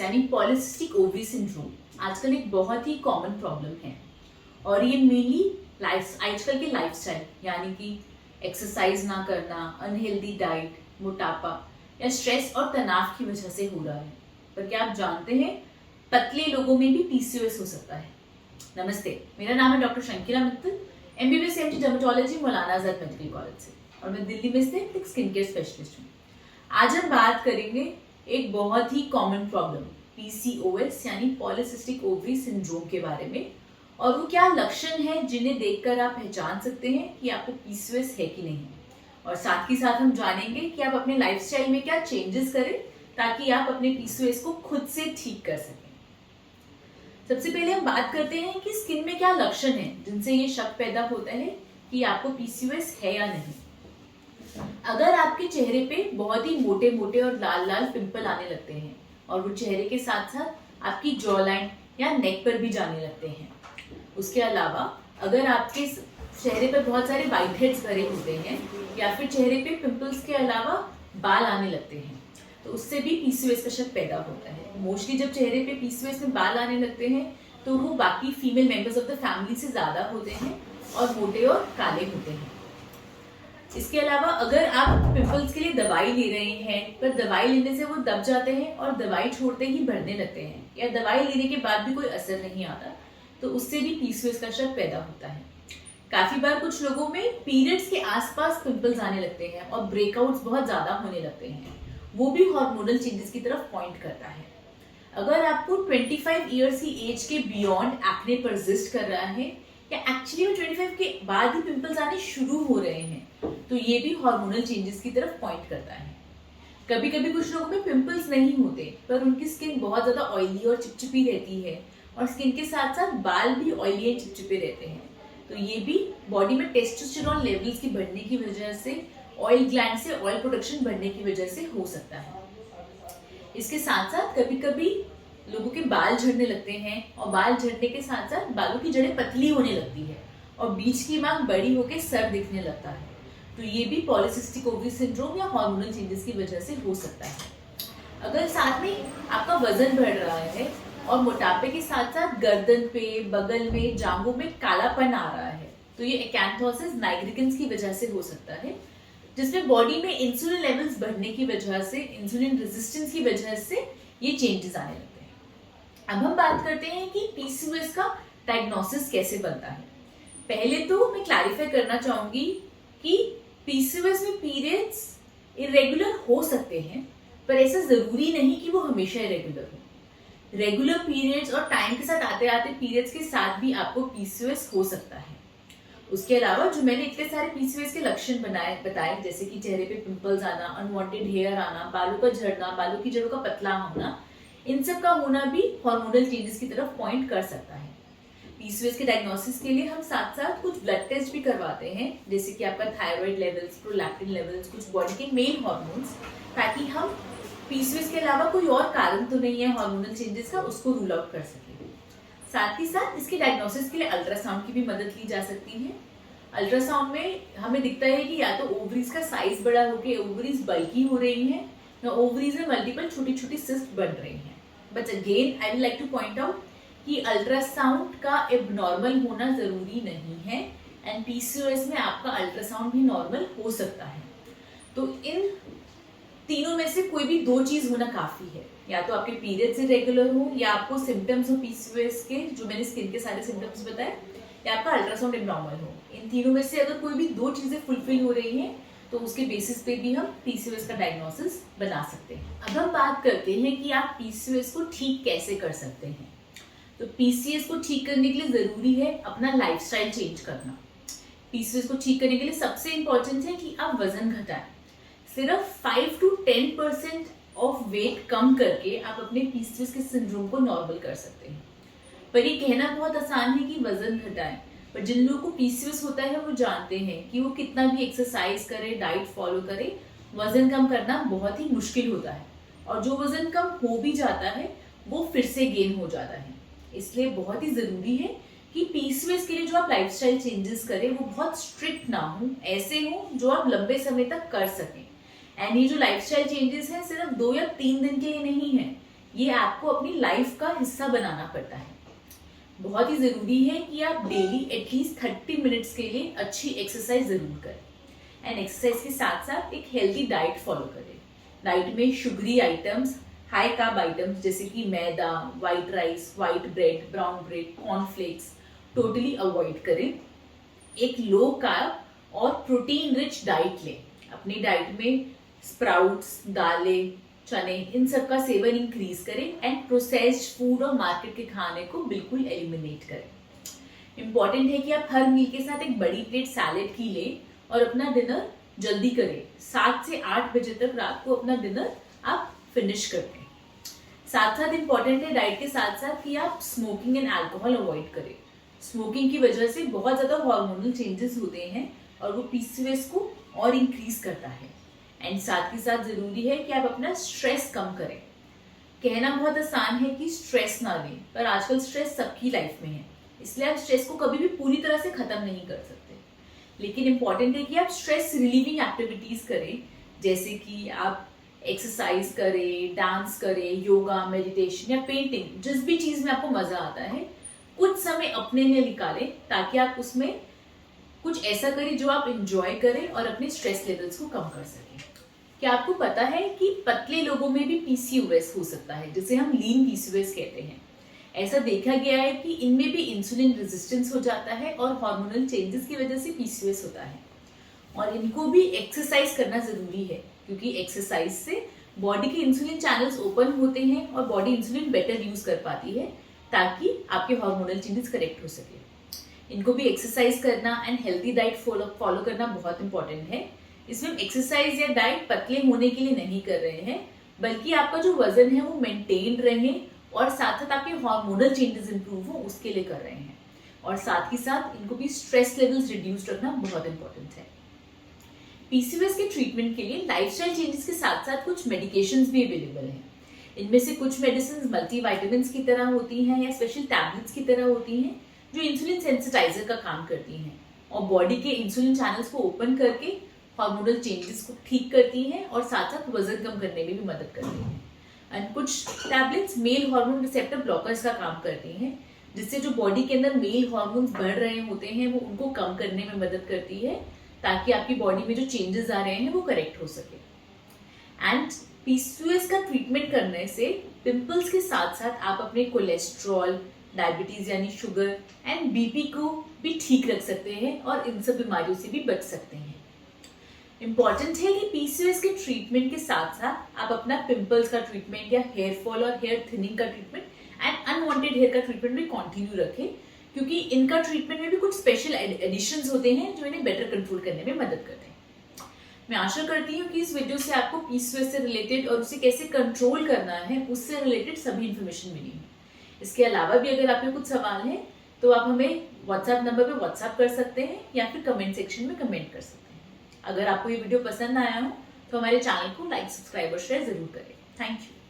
यानी polycystic ovary syndrome आजकल एक बहुत ही कॉमन प्रॉब्लम है और ये मेनली आजकल के लाइफस्टाइल यानी कि एक्सरसाइज ना करना, अनहेल्दी डाइट, मोटापा या स्ट्रेस और तनाव की वजह से हो रहा है। पर क्या आप जानते हैं पतले लोगों में भी पीसीओएस हो सकता है। नमस्ते, मेरा नाम है doctor Shankila Mittal, MBBS MD dermatology Maulana Azad medical college से और मैं दिल्ली में स्थित एक स्किन केयर स्पेशलिस्ट हूँ। आज हम बात करेंगे एक बहुत ही कॉमन प्रॉब्लम पीसीओएस यानी पॉलीसिस्टिक ओवरी सिंड्रोम के बारे में और वो क्या लक्षण है जिन्हें देखकर आप पहचान सकते हैं कि आपको पीसीओएस है कि नहीं। और साथ ही साथ हम जानेंगे कि आप अपने लाइफस्टाइल में क्या चेंजेस करें ताकि आप अपने पीसीओएस को खुद से ठीक कर सकें। सबसे पहले हम बात करते हैं कि स्किन में क्या लक्षण है जिनसे ये शक पैदा होता है कि आपको पीसीओएस है या नहीं। अगर आपके चेहरे पे बहुत ही मोटे मोटे और लाल लाल पिंपल आने लगते हैं और वो चेहरे के साथ साथ आपकी जॉ लाइन या नेक पर भी जाने लगते हैं। उसके अलावा अगर आपके चेहरे पर बहुत सारे व्हाइट हेड्स भरे होते हैं या फिर चेहरे पे पिंपल्स के अलावा बाल आने लगते हैं तो उससे भी पीसीओएस का शक पैदा होता है। मोस्टली जब चेहरे पे पीसीओएस में बाल आने लगते हैं तो वो बाकी female members of the family से ज्यादा होते हैं और मोटे और काले होते हैं। इसके अलावा अगर आप पिंपल्स के लिए दवाई ले रहे हैं पर दवाई लेने से वो दब जाते हैं और दवाई छोड़ते ही बढ़ने लगते हैं या दवाई लेने के बाद भी कोई असर नहीं आता तो उससे भी पीसीओएस का शक पैदा होता है। काफी बार कुछ लोगों में पीरियड्स के आसपास पिंपल्स आने लगते हैं और ब्रेकआउट्स बहुत ज्यादा होने लगते हैं, वो भी हार्मोनल चेंजेस की तरफ पॉइंट करता है। अगर आपको 25 इयर्स की एज के बियॉन्ड एक्ने परसिस्ट कर रहा है या एक्चुअली में 25 के बाद ही पिंपल्स आने शुरू हो रहे हैं तो ये भी हार्मोनल चेंजेस की तरफ पॉइंट करता है। कभी कभी कुछ लोगों में पिंपल्स नहीं होते पर उनकी स्किन बहुत ज्यादा ऑयली और चिपचिपी रहती है और स्किन के साथ साथ बाल भी ऑयली एंड चिपचिपे रहते हैं तो ये भी बॉडी में टेस्टोस्टेरोन लेवल्स की बढ़ने की वजह से ऑयल ग्लैंड से ऑयल प्रोडक्शन बढ़ने की वजह से हो सकता है। इसके साथ साथ कभी कभी लोगों के बाल झड़ने लगते हैं और बाल झड़ने के साथ साथ बालों की जड़ें पतली होने लगती है और बीच की मांग बड़ी होकर सर दिखने लगता है तो ये भी पॉलीसिस्टिक ओवरी सिंड्रोम या हार्मोनल चेंजेस की वजह से हो सकता है। अगर साथ में आपका वजन बढ़ रहा है और मोटापे के साथ साथ गर्दन पे, बगल में, जांघों में कालापन आ रहा है तो ये एक्यांथोसिस नाइग्रिकेंस की वजह से हो सकता है जिसमें बॉडी में इंसुलिन लेवल्स बढ़ने की वजह से, इंसुलिन रेजिस्टेंस की वजह से ये चेंजेस आने लगते हैं। अब हम बात करते हैं कि पीसीओएस का डायग्नोसिस कैसे बनता है। पहले तो मैं क्लैरिफाई करना चाहूंगी कि पीसीओएस में पीरियड्स इरेगुलर हो सकते हैं पर ऐसा जरूरी नहीं कि वो हमेशा इरेगुलर हो। रेगुलर पीरियड्स और टाइम के साथ आते आते पीरियड्स के साथ भी आपको पीसीओएस हो सकता है। उसके अलावा जो मैंने इतने सारे पीसीओएस के लक्षण बताए जैसे कि चेहरे पे पिंपल्स आना, अनवांटेड हेयर आना, बालों का झड़ना, बालों की जड़ों का पतला होना, इन सब का होना भी हार्मोनल चेंजेस की तरफ पॉइंट कर सकता है। पीसीओएस के डायग्नोसिस के लिए हम साथ साथ कुछ ब्लड टेस्ट भी करवाते हैं जैसे कि आपका थायराइड लेवल्स, प्रोलैक्टिन लेवल्स, कुछ बॉडी के मेल हार्मोन्स, ताकि हम पीसीओएस के अलावा कोई और कारण तो नहीं है हार्मोनल चेंजेस का उसको रूल आउट कर सके। साथ ही साथ इसके डायग्नोसिस के लिए अल्ट्रासाउंड की भी मदद ली जा सकती है। अल्ट्रासाउंड में हमें दिखता है कि या तो ओवरीज का साइज बड़ा होकर ओवरीज बल्की हो रही हैं या ओवरीज में मल्टीपल छोटी छोटी सिस्ट बन रही हैं। But again I would like two point out कि अल्ट्रासाउंड का एबनॉर्मल होना जरूरी नहीं है एंड पीसीओएस में आपका अल्ट्रासाउंड भी नॉर्मल हो सकता है। तो इन तीनों में से कोई भी दो चीज होना काफी है, या तो आपके पीरियड्स इरेगुलर हो या आपको सिम्टम्स हो पीसीओएस के, जो मैंने स्किन के सारे सिम्टम्स बताए, या आपका अल्ट्रासाउंड एबनॉर्मल हो। इन तीनों में से अगर कोई भी दो चीजें फुलफिल हो रही हैं तो उसके बेसिस पे भी हम पीसीओएस का डायग्नोसिस बना सकते हैं। अब हम बात करते हैं कि आप पीसीओएस को ठीक कैसे कर सकते हैं। तो पीसीओएस को ठीक करने के लिए जरूरी है अपना लाइफस्टाइल चेंज करना। पीसीओएस को ठीक करने के लिए सबसे इंपॉर्टेंट है कि आप वजन घटाएं। सिर्फ 5 to 10% ऑफ वेट कम करके आप अपने पीसीओएस के सिंड्रोम को नॉर्मल कर सकते हैं। पर ये कहना बहुत आसान है कि वजन घटाएं, पर जिन लोगों को पीसीओएस होता है वो जानते हैं कि वो कितना भी एक्सरसाइज करे, डाइट फॉलो करे, वजन कम करना बहुत ही मुश्किल होता है और जो वजन कम हो भी जाता है वो फिर से गेन हो जाता है। इसलिए बहुत ही जरूरी है कि पीसीओएस के लिए जो आप लाइफस्टाइल चेंजेस करें वो बहुत स्ट्रिक्ट ना हो, ऐसे हो जो आप लंबे समय तक कर सकें। एंड ये जो लाइफस्टाइल चेंजेस हैं सिर्फ 2 या 3 दिन के लिए नहीं है, ये आपको अपनी लाइफ का हिस्सा बनाना पड़ता है। बहुत ही ज़रूरी है कि आप डेली एटलीस्ट 30 मिनट्स के लिए अच्छी एक्सरसाइज ज़रूर करें एंड एक्सरसाइज के साथ साथ एक हेल्दी डाइट फॉलो करें। डाइट में sugary items, high carb items जैसे कि मैदा, white rice, white bread, brown bread, cornflakes totally avoid करें। एक लो कार्ब और प्रोटीन रिच डाइट लें। अपनी डाइट में स्प्राउट्स, दालें, चने, इन सब का सेवन इंक्रीज करें एंड प्रोसेस्ड फूड और मार्केट के खाने को बिल्कुल एलिमिनेट करें। इंपॉर्टेंट है कि आप हर मील के साथ एक बड़ी प्लेट सैलेड की लें और अपना डिनर जल्दी करें। 7 से 8 बजे तक रात को अपना डिनर आप फिनिश कर दें। साथ साथ इंपॉर्टेंट है डाइट के साथ साथ कि आप स्मोकिंग एंड अल्कोहल अवॉइड करें। स्मोकिंग की वजह से बहुत ज़्यादा हार्मोनल चेंजेस होते हैं और वो पीसीओएस को और इंक्रीज करता है। एंड साथ ही साथ ज़रूरी है कि आप अपना स्ट्रेस कम करें। कहना बहुत आसान है कि स्ट्रेस ना लें, पर आजकल स्ट्रेस सबकी लाइफ में है, इसलिए आप स्ट्रेस को कभी भी पूरी तरह से ख़त्म नहीं कर सकते। लेकिन इंपॉर्टेंट है कि आप स्ट्रेस रिलीविंग एक्टिविटीज़ करें, जैसे कि आप एक्सरसाइज करें, डांस करें, योगा, मेडिटेशन या पेंटिंग, जिस भी चीज़ में आपको मज़ा आता है कुछ समय अपने लिए निकालें ताकि आप उसमें कुछ ऐसा करें जो आप इंजॉय करें और अपने स्ट्रेस लेवल्स को कम कर सकें। क्या आपको पता है कि पतले लोगों में भी पीसीओएस हो सकता है, जिसे हम लीन पीसीओएस कहते हैं। ऐसा देखा गया है कि इनमें भी इंसुलिन रेजिस्टेंस हो जाता है और हार्मोनल चेंजेस की वजह से पीसीओएस होता है। और इनको भी एक्सरसाइज करना जरूरी है, क्योंकि एक्सरसाइज से बॉडी के इंसुलिन चैनल्स ओपन होते हैं और बॉडी इंसुलिन बेटर यूज कर पाती है ताकि आपके हार्मोनल चेंजेस करेक्ट हो सके। इनको भी एक्सरसाइज करना एंड हेल्दी डाइट फॉलो करना बहुत इंपॉर्टेंट है। इसमें हम एक्सरसाइज या डाइट पतले होने के लिए नहीं कर रहे हैं, बल्कि आपका जो वजन है वो मेंटेन रहे और साथ साथ आपके हार्मोनल चेंजेस इंप्रूव हो उसके लिए कर रहे हैं। और साथ ही साथ इनको भी स्ट्रेस लेवल्स रिड्यूस रखना बहुत इंपॉर्टेंट है। पीसीओएस के ट्रीटमेंट के लिए लाइफस्टाइल चेंजेस के साथ साथ कुछ मेडिकेशंस भी अवेलेबल हैं। इनमें से कुछ मेडिसिन मल्टीविटामिन्स की तरह होती हैं या स्पेशल टैबलेट्स की तरह होती हैं जो इंसुलिन सेंसिटाइजर का काम करती हैं और बॉडी के इंसुलिन चैनल्स को ओपन करके हार्मोनल चेंजेस को ठीक करती हैं और साथ साथ वजन कम करने में भी मदद करती हैं। एंड कुछ tablets male hormone receptor blockers का काम करती हैं, जिससे जो बॉडी के अंदर मेल हार्मोन्स बढ़ रहे होते हैं वो उनको कम करने में मदद करती है ताकि आपकी बॉडी में जो चेंजेस आ रहे हैं वो करेक्ट हो सके। एंड पीसीओएस का ट्रीटमेंट करने से पिंपल्स के साथ साथ आप अपने कोलेस्ट्रॉल, डायबिटीज यानी शुगर एंड बीपी को भी ठीक रख सकते हैं और इन सब बीमारियों से भी बच सकते हैं। इंपॉर्टेंट है कि पीसीओएस के ट्रीटमेंट के साथ साथ आप अपना पिंपल्स का ट्रीटमेंट या हेयर फॉल और हेयर थिनिंग का ट्रीटमेंट एंड अनवांटेड हेयर का ट्रीटमेंट भी कंटिन्यू रखें, क्योंकि इनका ट्रीटमेंट में भी कुछ स्पेशल एडिशंस होते हैं जो इन्हें बेटर कंट्रोल करने में मदद करते हैं। मैं आशा करती हूँ कि इस वीडियो से आपको पीसीओएस से रिलेटेड और उसे कैसे कंट्रोल करना है उससे रिलेटेड सभी इन्फॉर्मेशन मिली है। इसके अलावा भी अगर आपके कुछ सवाल हैं तो आप हमें व्हाट्सएप नंबर पे व्हाट्सएप कर सकते हैं या फिर कमेंट सेक्शन में कमेंट कर सकते हैं। अगर आपको ये वीडियो पसंद आया हो तो हमारे चैनल को लाइक, सब्सक्राइब और शेयर जरूर करें। Thank you.